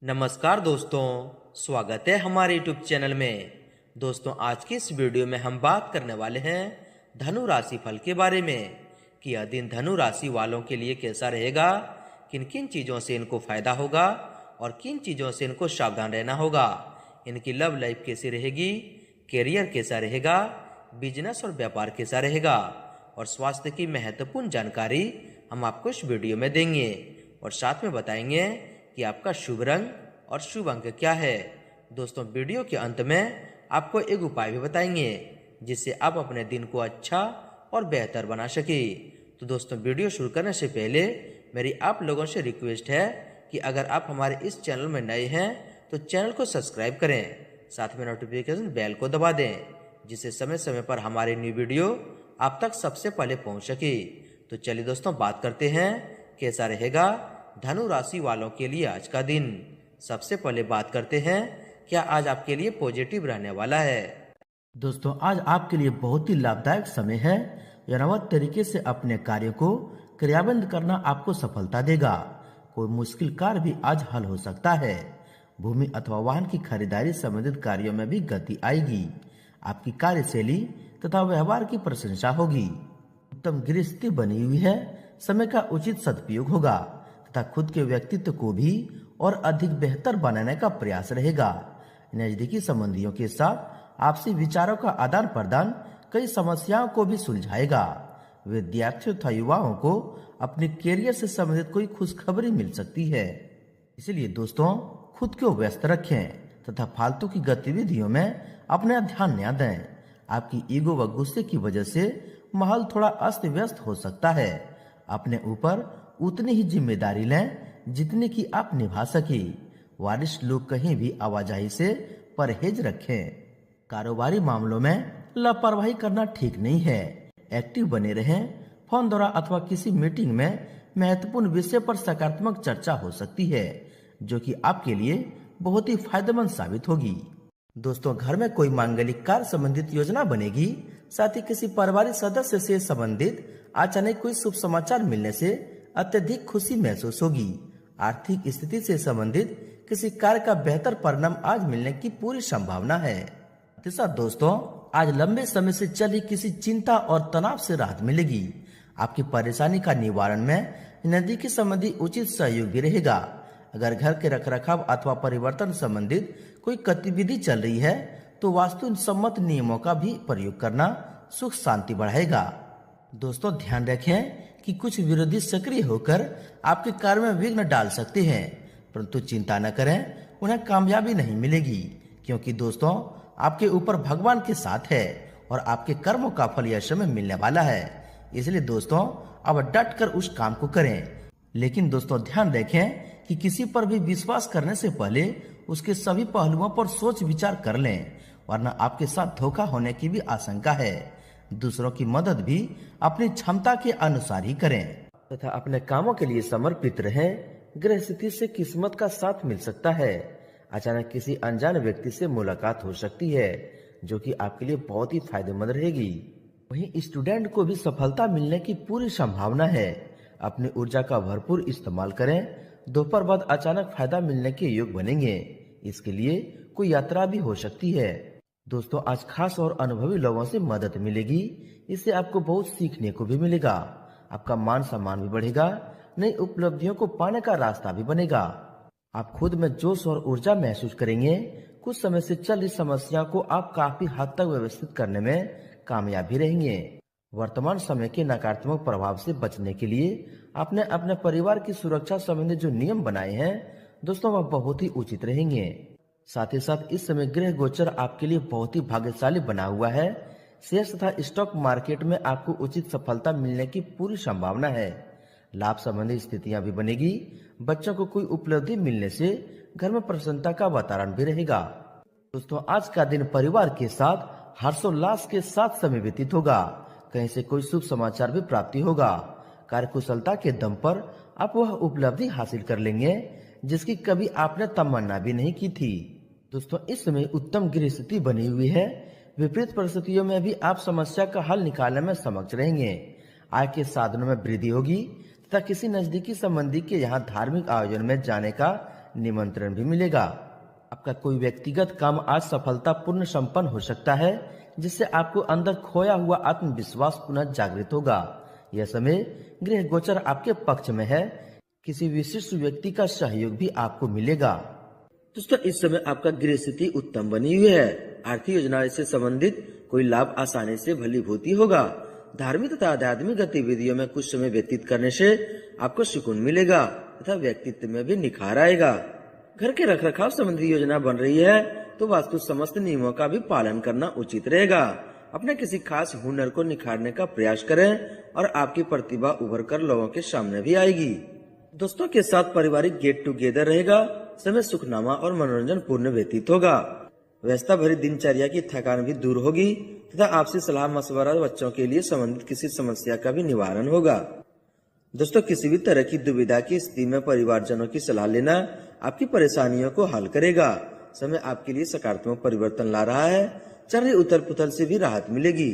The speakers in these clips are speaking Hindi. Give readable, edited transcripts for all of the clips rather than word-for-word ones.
नमस्कार दोस्तों, स्वागत है हमारे YouTube चैनल में। दोस्तों, आज की इस वीडियो में हम बात करने वाले हैं धनु राशि फल के बारे में कि यह दिन धनु राशि वालों के लिए कैसा रहेगा, किन किन चीज़ों से इनको फायदा होगा और किन चीज़ों से इनको सावधान रहना होगा। इनकी लव लाइफ कैसी रहेगी, कैरियर कैसा रहेगा, बिजनेस और व्यापार कैसा रहेगा और स्वास्थ्य की महत्वपूर्ण जानकारी हम आपको इस वीडियो में देंगे और साथ में बताएंगे कि आपका शुभ रंग और शुभ अंक क्या है। दोस्तों, वीडियो के अंत में आपको एक उपाय भी बताएंगे जिससे आप अपने दिन को अच्छा और बेहतर बना सके। तो दोस्तों, वीडियो शुरू करने से पहले मेरी आप लोगों से रिक्वेस्ट है कि अगर आप हमारे इस चैनल में नए हैं तो चैनल को सब्सक्राइब करें, साथ में नोटिफिकेशन बेल को दबा दें जिससे समय समय पर हमारे न्यू वीडियो आप तक सबसे पहले पहुंच सके। तो चलिए दोस्तों, बात करते हैं कैसा रहेगा धनु राशि वालों के लिए आज का दिन। सबसे पहले बात करते हैं क्या आज आपके लिए पॉजिटिव रहने वाला है। दोस्तों, आज आपके लिए बहुत ही लाभदायक समय है। यथावत तरीके से अपने कार्य को क्रियान्वित करना आपको सफलता देगा। कोई मुश्किल कार्य भी आज हल हो सकता है। भूमि अथवा वाहन की खरीदारी संबंधित कार्यों में भी गति आएगी। आपकी कार्यशैली तथा व्यवहार की प्रशंसा होगी। उत्तम गृह स्थिति बनी हुई है। समय का उचित सदुपयोग होगा तथा खुद के व्यक्तित्व को भी और अधिक बेहतर बनाने का प्रयास रहेगा। नजदीकी संबंधियों के साथ आपसी विचारों का आदान प्रदान कई समस्याओं को भी सुलझाएगा। विद्यार्थियों तथा युवाओं को अपने कैरियर से संबंधित कोई खुशखबरी मिल सकती है। इसलिए दोस्तों, खुद को व्यस्त रखें तथा फालतू की गतिविधियों में अपना ध्यान न दें। आपकी ईगो व गुस्से की वजह से माहौल थोड़ा अस्त व्यस्त हो सकता है। अपने ऊपर उतनी ही जिम्मेदारी लें जितनी कि आप निभा सके। वरिष्ठ लोग कहीं भी आवाजाही से परहेज रखें। कारोबारी मामलों में लापरवाही करना ठीक नहीं है। एक्टिव बने रहें। फोन द्वारा अथवा किसी मीटिंग में महत्वपूर्ण विषय पर सकारात्मक चर्चा हो सकती है जो कि आपके लिए बहुत ही फायदेमंद साबित होगी। दोस्तों, घर में कोई मांगलिक कार्य संबंधित योजना बनेगी। साथ ही किसी पारिवारिक सदस्य से संबंधित अचानक कोई शुभ समाचार मिलने से अत्यधिक खुशी महसूस होगी। आर्थिक स्थिति से संबंधित किसी कार्य का बेहतर परिणाम आज मिलने की पूरी संभावना है। तीसरा दोस्तों, आज लंबे समय से चली किसी चिंता और तनाव से राहत मिलेगी। आपकी परेशानी का निवारण में नजदीकी संबंधी उचित सहयोग भी रहेगा। अगर घर के रखरखाव अथवा परिवर्तन संबंधित कोई गतिविधि चल रही है तो वास्तु सम्मत नियमों का भी प्रयोग करना सुख शांति बढ़ाएगा। दोस्तों, ध्यान रखें कि कुछ विरोधी सक्रिय होकर आपके कार्य में विघ्न डाल सकते हैं, परंतु चिंता न करें, उन्हें कामयाबी नहीं मिलेगी क्योंकि दोस्तों, आपके ऊपर भगवान के साथ है और आपके कर्मों का फल यह समय मिलने वाला है। इसलिए दोस्तों, अब डट कर उस काम को करें। लेकिन दोस्तों, ध्यान रखें कि किसी पर भी विश्वास करने से पहले उसके सभी पहलुओं पर सोच विचार कर लें, वरना आपके साथ धोखा होने की भी आशंका है। दूसरों की मदद भी अपनी क्षमता के अनुसार ही करें तथा अपने कामों के लिए समर्पित रहें। गृह स्थिति से किस्मत का साथ मिल सकता है। अचानक किसी अनजान व्यक्ति से मुलाकात हो सकती है जो कि आपके लिए बहुत ही फायदेमंद रहेगी। वहीं स्टूडेंट को भी सफलता मिलने की पूरी संभावना है। अपनी ऊर्जा का भरपूर इस्तेमाल करें। दोपहर बाद अचानक फायदा मिलने के योग बनेंगे। इसके लिए कोई यात्रा भी हो सकती है। दोस्तों, आज खास और अनुभवी लोगों से मदद मिलेगी। इससे आपको बहुत सीखने को भी मिलेगा। आपका मान सम्मान भी बढ़ेगा। नई उपलब्धियों को पाने का रास्ता भी बनेगा। आप खुद में जोश और ऊर्जा महसूस करेंगे। कुछ समय से चल रही समस्या को आप काफी हद तक व्यवस्थित करने में कामयाब भी रहेंगे। वर्तमान समय के नकारात्मक प्रभाव से बचने के लिए आपने अपने परिवार की सुरक्षा संबंधी जो नियम बनाए हैं दोस्तों, वह बहुत ही उचित रहेंगे। साथ ही साथ इस समय ग्रह गोचर आपके लिए बहुत ही भाग्यशाली बना हुआ है। शेयर तथा स्टॉक मार्केट में आपको उचित सफलता मिलने की पूरी संभावना है। लाभ संबंधी स्थितियां भी बनेगी। बच्चों को कोई उपलब्धि मिलने से घर में प्रसन्नता का वातावरण भी रहेगा। दोस्तों, आज का दिन परिवार के साथ हर्षोल्लास के साथ समय व्यतीत होगा। कहीं से कोई शुभ समाचार भी प्राप्ति होगा। कार्यकुशलता के दम पर आप वह उपलब्धि हासिल कर लेंगे जिसकी कभी आपने तमन्ना भी नहीं की थी। दोस्तों, इस समय उत्तम गृह स्थिति बनी हुई है। विपरीत परिस्थितियों में भी आप समस्या का हल निकालने में समक्ष रहेंगे। आय के साधनों में वृद्धि होगी तथा किसी नजदीकी संबंधी के यहाँ धार्मिक आयोजन में जाने का निमंत्रण भी मिलेगा। आपका कोई व्यक्तिगत काम आज सफलतापूर्ण संपन्न हो सकता है, जिससे आपको अंदर खोया हुआ आत्मविश्वास पुनः जागृत होगा। यह समय गृह गोचर आपके पक्ष में है। किसी विशिष्ट व्यक्ति का सहयोग भी आपको मिलेगा। दोस्तों, इस समय आपका गृह स्थिति उत्तम बनी हुई है। आर्थिक योजना से संबंधित कोई लाभ आसानी से भलीभूति होगा। धार्मिक तथा आध्यात्मिक गतिविधियों में कुछ समय व्यतीत करने से आपको सुकून मिलेगा तथा व्यक्तित्व में भी निखार आएगा। घर के रखरखाव संबंधी योजना बन रही है तो वास्तु समस्त नियमों का भी पालन करना उचित रहेगा। अपने किसी खास हुनर को निखारने का प्रयास करें और आपकी प्रतिभा उभर कर लोगों के सामने भी आएगी। दोस्तों के साथ पारिवारिक गेट टुगेदर रहेगा। समय सुखनामा और मनोरंजन पूर्ण व्यतीत होगा। व्यस्तता भरी दिनचर्या की थकान भी दूर होगी तथा आपसी सलाह मशवरा बच्चों के लिए संबंधित किसी समस्या का भी निवारण होगा। दोस्तों, किसी भी तरह की दुविधा की स्थिति में परिवारजनों की सलाह लेना आपकी परेशानियों को हल करेगा। समय आपके लिए सकारात्मक परिवर्तन ला रहा है। चल रही उथल पुथल से भी राहत मिलेगी।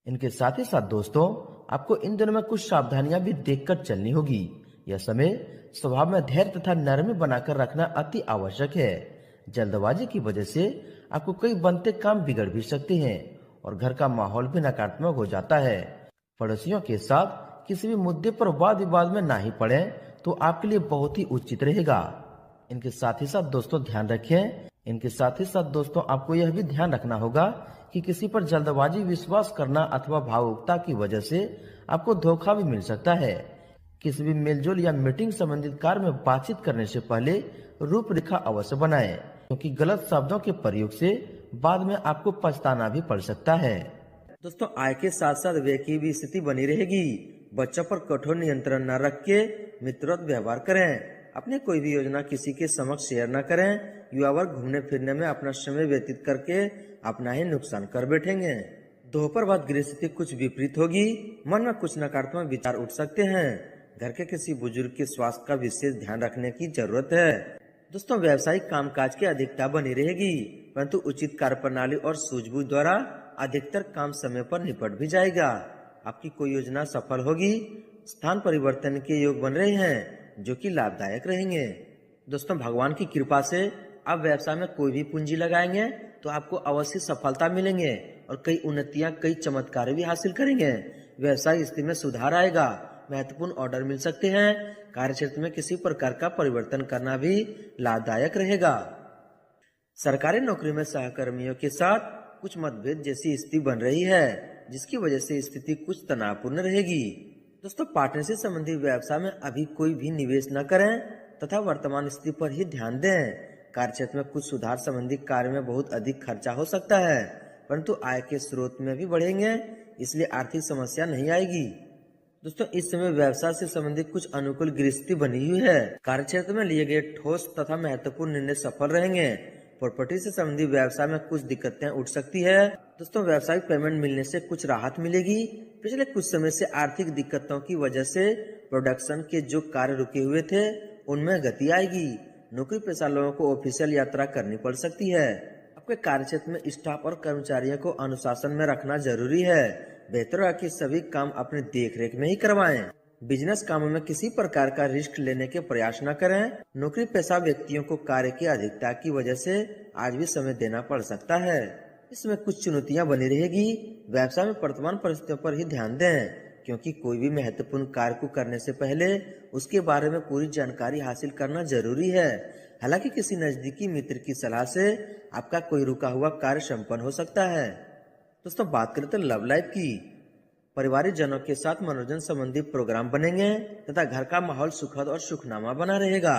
इनके साथ ही साथ दोस्तों, आपको इन दिनों में कुछ सावधानियां भी देखकर चलनी होगी। यह समय स्वभाव में धैर्य तथा नरमी बनाकर रखना अति आवश्यक है। जल्दबाजी की वजह से आपको कई बनते काम बिगड़ भी सकते हैं और घर का माहौल भी नकारात्मक हो जाता है। पड़ोसियों के साथ किसी भी मुद्दे पर वाद विवाद में ना ही पड़े तो आपके लिए बहुत ही उचित रहेगा। इनके साथ ही साथ दोस्तों ध्यान रखें। इनके साथ ही साथ दोस्तों आपको यह भी ध्यान रखना होगा कि किसी पर जल्दबाजी विश्वास करना अथवा भावुकता की वजह से आपको धोखा भी मिल सकता है। किसी भी मेलजोल या मीटिंग संबंधित कार्य में बातचीत करने से पहले रूपरेखा अवश्य बनाएं, क्योंकि गलत शब्दों के प्रयोग से बाद में आपको पछताना भी पड़ सकता है। दोस्तों, आय के साथ साथ व्यय की भी स्थिति बनी रहेगी। बच्चों पर कठोर नियंत्रण न रख के मित्रवत व्यवहार करें। अपने कोई भी योजना किसी के समक्ष शेयर न करें। युवा वर्ग घूमने फिरने में अपना समय व्यतीत करके अपना ही नुकसान कर बैठेंगे। दोपहर बाद गृह स्थिति कुछ विपरीत होगी। मन में कुछ नकारात्मक विचार उठ सकते हैं। घर के किसी बुजुर्ग के स्वास्थ्य का विशेष ध्यान रखने की जरूरत है। दोस्तों, व्यावसायिक कामकाज की अधिकता बनी रहेगी, परंतु उचित कार्य प्रणाली और सूझबूझ द्वारा अधिकतर काम समय पर निपट भी जाएगा। आपकी कोई योजना सफल होगी। स्थान परिवर्तन के योग बन रहे हैं जो कि लाभदायक रहेंगे। दोस्तों, भगवान की कृपा से आप व्यवसाय में कोई भी पूंजी लगाएंगे तो आपको अवश्य सफलता मिलेंगे और कई उन्नतियां, कई चमत्कार भी हासिल करेंगे। व्यवसाय स्थिति में सुधार आएगा। महत्वपूर्ण ऑर्डर मिल सकते हैं। कार्यक्षेत्र में किसी प्रकार का परिवर्तन करना भी लाभदायक रहेगा। सरकारी नौकरी में सहकर्मियों के साथ कुछ मतभेद जैसी स्थिति बन रही है, जिसकी वजह से स्थिति कुछ तनावपूर्ण रहेगी। दोस्तों, पार्टनरशिप संबंधी व्यवसाय में अभी कोई भी निवेश न करें तथा वर्तमान स्थिति पर ही ध्यान दें। कार्यक्षेत्र में कुछ सुधार संबंधी कार्य में बहुत अधिक खर्चा हो सकता है, परंतु आय के स्रोत में भी बढ़ेंगे, इसलिए आर्थिक समस्या नहीं आएगी। दोस्तों, इस समय व्यवसाय से संबंधित कुछ अनुकूल गृहस्थी बनी हुई है। कार्यक्षेत्र में लिए गए ठोस तथा महत्वपूर्ण निर्णय सफल रहेंगे। प्रॉपर्टी से संबंधित व्यवसाय में कुछ दिक्कतें उठ सकती है। दोस्तों, व्यावसायिक पेमेंट मिलने से कुछ राहत मिलेगी। पिछले कुछ समय से आर्थिक दिक्कतों की वजह से प्रोडक्शन के जो कार्य रुके हुए थे उनमें गति आएगी। नौकरी पेशा लोगों को ऑफिशियल यात्रा करनी पड़ सकती है। आपके कार्यक्षेत्र में स्टाफ और कर्मचारियों को अनुशासन में रखना जरूरी है। बेहतर है कि सभी काम अपने देखरेख में ही करवाएं। बिजनेस कामों में किसी प्रकार का रिस्क लेने के प्रयास न करें। नौकरी पेशा व्यक्तियों को कार्य की अधिकता की वजह से आज भी समय देना पड़ सकता है। इसमें कुछ चुनौतियां बनी रहेगी। व्यवसाय में वर्तमान परिस्थितियों पर ही ध्यान दें, क्योंकि कोई भी महत्वपूर्ण कार्य को करने से पहले उसके बारे में पूरी जानकारी हासिल करना जरूरी है। हालांकि किसी नजदीकी मित्र की सलाह से आपका कोई रुका हुआ कार्य संपन्न हो सकता है। दोस्तों, बात करें तो लव लाइफ की। परिवारिक जनों के साथ मनोरंजन संबंधी प्रोग्राम बनेंगे तथा घर का माहौल सुखद और सुखनामा बना रहेगा।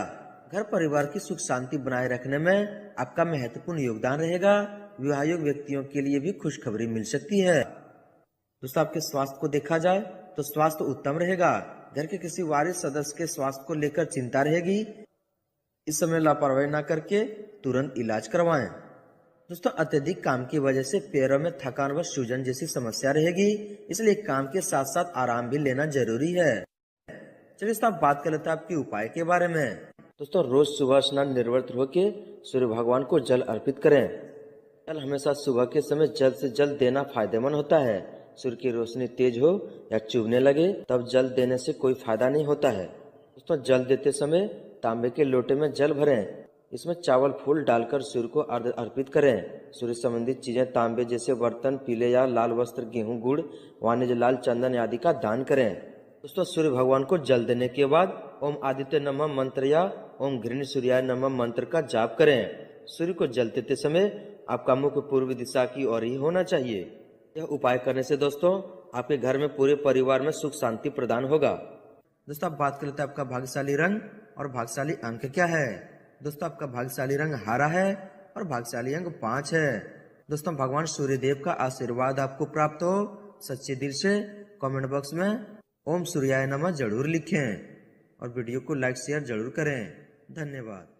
घर परिवार की सुख शांति बनाए रखने में आपका महत्वपूर्ण योगदान रहेगा। विवाह योग्य व्यक्तियों के लिए भी खुशखबरी मिल सकती है। दोस्तों, आपके स्वास्थ्य को देखा जाए तो स्वास्थ्य उत्तम रहेगा। घर के किसी वारिस सदस्य के स्वास्थ्य को लेकर चिंता रहेगी। इस समय लापरवाही न करके तुरंत इलाज करवाएं। दोस्तों, अत्यधिक काम की वजह से पैरों में थकान व सूजन जैसी समस्या रहेगी, इसलिए काम के साथ साथ आराम भी लेना जरूरी है। चलिए दोस्तों, बात कर लेते हैं आपके उपाय के बारे में। दोस्तों, रोज सुबह स्नान निर्वृत्त होकर सूर्य भगवान को जल अर्पित करें। जल हमेशा सुबह के समय जल्द से जल्द देना फायदेमंद होता है। सूर्य की रोशनी तेज हो या चुभने लगे तब जल देने से कोई फायदा नहीं होता है। दोस्तों, जल देते समय तांबे के लोटे में जल भरें, इसमें चावल फूल डालकर सूर्य को अर्पित करें। सूर्य संबंधित चीजें तांबे जैसे बर्तन, पीले या लाल वस्त्र, गेहूं, गुड़, वाणिज्य लाल चंदन आदि का दान करें। दोस्तों, सूर्य भगवान को जल देने के बाद ओम आदित्य नमः मंत्र या ओम घृण सूर्याय नमः मंत्र का जाप करें। सूर्य को जल देते समय आपका मुख पूर्व दिशा की ओर ही होना चाहिए। यह उपाय करने से दोस्तों आपके घर में पूरे परिवार में सुख शांति प्रदान होगा। दोस्तों, अब बात कर लेते हैं आपका भाग्यशाली रंग और भाग्यशाली अंक क्या है। दोस्तों, आपका भाग्यशाली रंग हरा है और भाग्यशाली अंक 5 है। दोस्तों, भगवान सूर्य देव का आशीर्वाद आपको प्राप्त हो, सच्चे दिल से कमेंट बॉक्स में ओम सूर्याय नमः जरूर लिखें और वीडियो को लाइक शेयर जरूर करें। धन्यवाद।